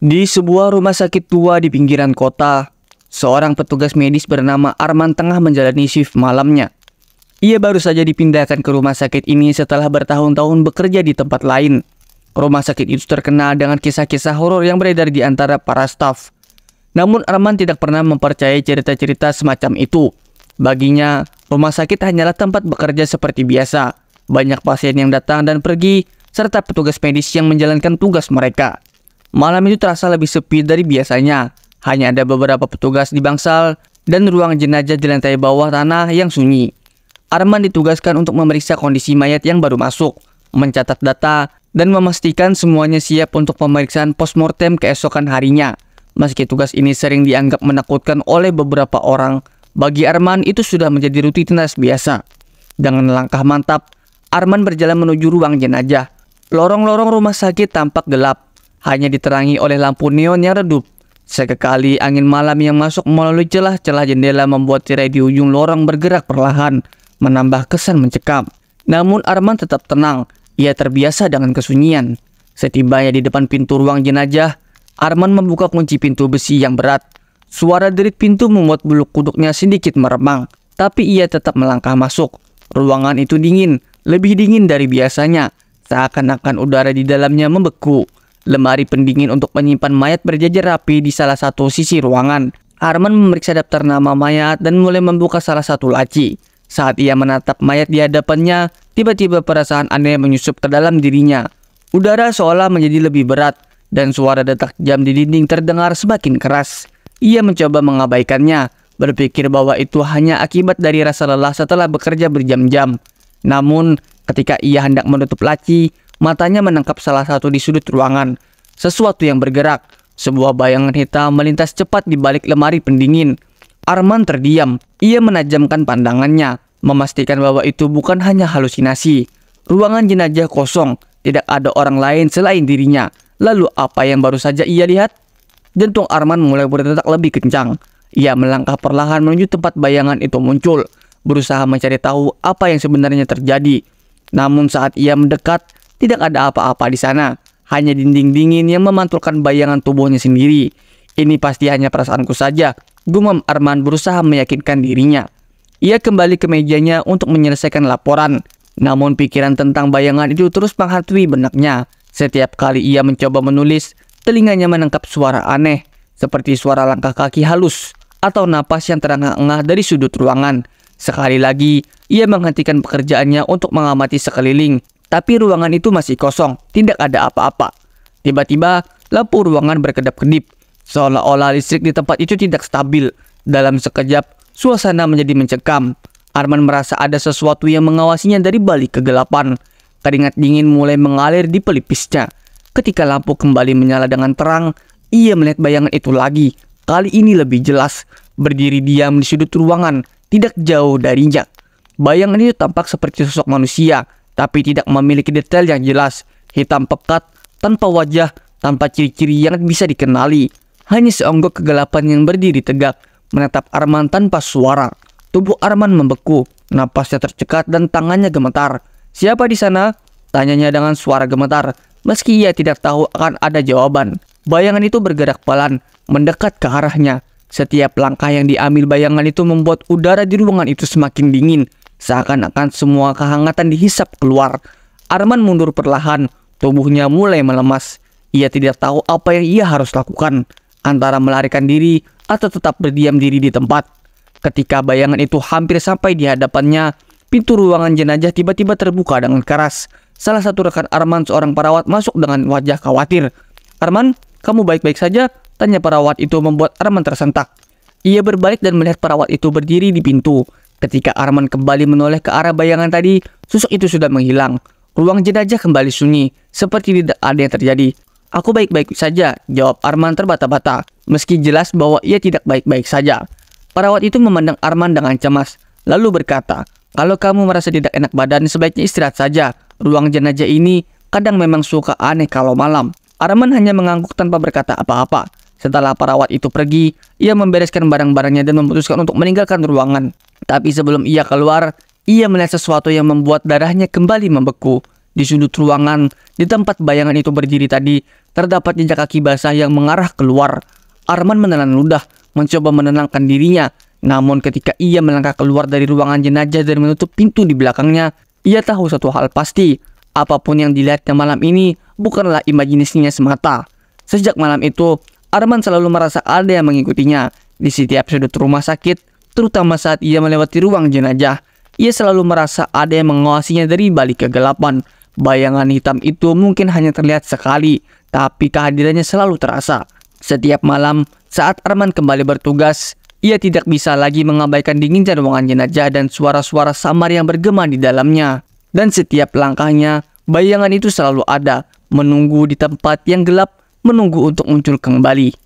Di sebuah rumah sakit tua di pinggiran kota, seorang petugas medis bernama Arman tengah menjalani shift malamnya. Ia baru saja dipindahkan ke rumah sakit ini setelah bertahun-tahun bekerja di tempat lain. Rumah sakit itu terkenal dengan kisah-kisah horor yang beredar di antara para staf. Namun Arman tidak pernah mempercayai cerita-cerita semacam itu. Baginya, rumah sakit hanyalah tempat bekerja seperti biasa. Banyak pasien yang datang dan pergi, serta petugas medis yang menjalankan tugas mereka. Malam itu terasa lebih sepi dari biasanya. Hanya ada beberapa petugas di bangsal dan ruang jenazah di lantai bawah tanah yang sunyi. Arman ditugaskan untuk memeriksa kondisi mayat yang baru masuk, mencatat data, dan memastikan semuanya siap untuk pemeriksaan postmortem keesokan harinya. Meski tugas ini sering dianggap menakutkan oleh beberapa orang, bagi Arman itu sudah menjadi rutinitas biasa. Dengan langkah mantap, Arman berjalan menuju ruang jenazah. Lorong-lorong rumah sakit tampak gelap, hanya diterangi oleh lampu neon yang redup. Sekali angin malam yang masuk melalui celah-celah jendela membuat tirai di ujung lorong bergerak perlahan, menambah kesan mencekam. Namun Arman tetap tenang, ia terbiasa dengan kesunyian. Setibanya di depan pintu ruang jenazah, Arman membuka kunci pintu besi yang berat. Suara derit pintu membuat bulu kuduknya sedikit meremang, tapi ia tetap melangkah masuk. Ruangan itu dingin, lebih dingin dari biasanya, seakan-akan udara di dalamnya membeku. Lemari pendingin untuk menyimpan mayat berjajar rapi di salah satu sisi ruangan. Arman memeriksa daftar nama mayat dan mulai membuka salah satu laci. Saat ia menatap mayat di hadapannya, tiba-tiba perasaan aneh menyusup ke dalam dirinya. Udara seolah menjadi lebih berat, dan suara detak jam di dinding terdengar semakin keras. Ia mencoba mengabaikannya, berpikir bahwa itu hanya akibat dari rasa lelah setelah bekerja berjam-jam. Namun, ketika ia hendak menutup laci, matanya menangkap salah satu di sudut ruangan. Sesuatu yang bergerak, sebuah bayangan hitam melintas cepat di balik lemari pendingin. Arman terdiam. Ia menajamkan pandangannya, memastikan bahwa itu bukan hanya halusinasi. Ruangan jenazah kosong, tidak ada orang lain selain dirinya. Lalu apa yang baru saja ia lihat? Jantung Arman mulai berdetak lebih kencang. Ia melangkah perlahan menuju tempat bayangan itu muncul, berusaha mencari tahu apa yang sebenarnya terjadi. Namun saat ia mendekat, tidak ada apa-apa di sana, hanya dinding dingin yang memantulkan bayangan tubuhnya sendiri. Ini pasti hanya perasaanku saja, gumam Arman berusaha meyakinkan dirinya. Ia kembali ke mejanya untuk menyelesaikan laporan. Namun pikiran tentang bayangan itu terus menghantui benaknya. Setiap kali ia mencoba menulis, telinganya menangkap suara aneh, seperti suara langkah kaki halus atau napas yang terengah-engah dari sudut ruangan. Sekali lagi, ia menghentikan pekerjaannya untuk mengamati sekeliling. Tapi ruangan itu masih kosong, tidak ada apa-apa. Tiba-tiba, lampu ruangan berkedap-kedip, seolah-olah listrik di tempat itu tidak stabil. Dalam sekejap, suasana menjadi mencekam. Arman merasa ada sesuatu yang mengawasinya dari balik kegelapan. Keringat dingin mulai mengalir di pelipisnya. Ketika lampu kembali menyala dengan terang, ia melihat bayangan itu lagi. Kali ini lebih jelas, berdiri diam di sudut ruangan, tidak jauh darinya. Bayangan itu tampak seperti sosok manusia, tapi tidak memiliki detail yang jelas. Hitam pekat, tanpa wajah, tanpa ciri-ciri yang bisa dikenali. Hanya seonggok kegelapan yang berdiri tegak, menatap Arman tanpa suara. Tubuh Arman membeku, napasnya tercekat dan tangannya gemetar. "Siapa di sana?" tanyanya dengan suara gemetar, meski ia tidak tahu akan ada jawaban. Bayangan itu bergerak pelan, mendekat ke arahnya. Setiap langkah yang diambil bayangan itu membuat udara di ruangan itu semakin dingin. Seakan-akan semua kehangatan dihisap keluar. Arman mundur perlahan, tubuhnya mulai melemas. Ia tidak tahu apa yang ia harus lakukan, antara melarikan diri atau tetap berdiam diri di tempat. Ketika bayangan itu hampir sampai di hadapannya, pintu ruangan jenazah tiba-tiba terbuka dengan keras. Salah satu rekan Arman, seorang perawat, masuk dengan wajah khawatir. "Arman, kamu baik-baik saja?" tanya perawat itu, membuat Arman tersentak. Ia berbalik dan melihat perawat itu berdiri di pintu. Ketika Arman kembali menoleh ke arah bayangan tadi, sosok itu sudah menghilang. Ruang jenazah kembali sunyi, seperti tidak ada yang terjadi. "Aku baik-baik saja," jawab Arman terbata-bata, meski jelas bahwa ia tidak baik-baik saja. Perawat itu memandang Arman dengan cemas, lalu berkata, "Kalau kamu merasa tidak enak badan, sebaiknya istirahat saja. Ruang jenazah ini kadang memang suka aneh kalau malam." Arman hanya mengangguk tanpa berkata apa-apa. Setelah perawat itu pergi, ia membereskan barang-barangnya dan memutuskan untuk meninggalkan ruangan. Tapi sebelum ia keluar, ia melihat sesuatu yang membuat darahnya kembali membeku. Di sudut ruangan, di tempat bayangan itu berdiri tadi, terdapat jejak kaki basah yang mengarah keluar. Arman menelan ludah, mencoba menenangkan dirinya. Namun ketika ia melangkah keluar dari ruangan jenazah dan menutup pintu di belakangnya, ia tahu satu hal pasti. Apapun yang dilihatnya malam ini bukanlah imajinasinya semata. Sejak malam itu, Arman selalu merasa ada yang mengikutinya. Di setiap sudut rumah sakit, terutama saat ia melewati ruang jenazah, ia selalu merasa ada yang mengawasinya dari balik kegelapan. Bayangan hitam itu mungkin hanya terlihat sekali, tapi kehadirannya selalu terasa. Setiap malam, saat Arman kembali bertugas, ia tidak bisa lagi mengabaikan dinginnya ruangan jenazah dan suara-suara samar yang bergema di dalamnya. Dan setiap langkahnya, bayangan itu selalu ada, menunggu di tempat yang gelap, menunggu untuk muncul kembali.